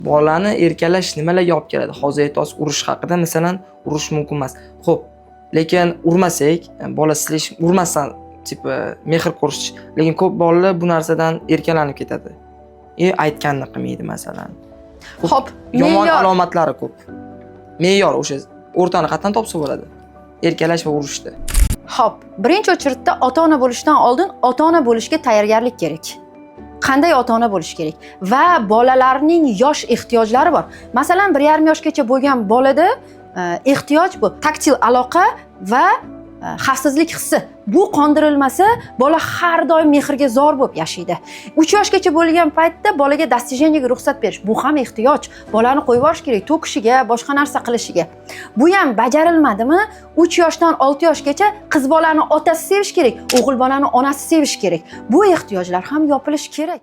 Bolani erkalash nimalarga olib keladi? Hozir aytasiz, urush haqida, masalan, urush mumkin emas. Xo'p, lekin urmasak, bola sizlar urmasdan tipi mehr ko'rsatish, lekin ko'p bolalar bu narsadan erkalanib ketadi. Aytganini qilmaydi masalan. Xo'p, yomon alomatlari ko'p. Me'yor o'sha o'rtani qatdan topsa bo'ladi. Erkalash va urushda. Xo'p, birinchi o'chiritda ota-ona bo'lishdan oldin ota-ona bo'lishga tayyorgarlik kerak. Qanday ota-ona bo'lish kerak va bolalarning yosh ehtiyojlari bor. Masalan, 1,5 yoshgacha bo'lgan bolada ehtiyoj bu taktil aloqa va xavfsizlik hissi. Bu qondirilmasa, bola har doim mehrga zor bo'lib yashaydi. 3 yoshgacha bo'lgan paytda bolaga достижениеga ruxsat berish, bu ham ehtiyoj. Bolani qo'yib yuborish kerak, to'kishiga, boshqa narsa qilishiga. Bu ham bajarilmadimi? 3 yoshdan 6 yoshgacha qiz bolani otasi sevish kerak, o'g'il bolani onasi sevish kerak. Bu ehtiyojlar ham yopilishi kerak.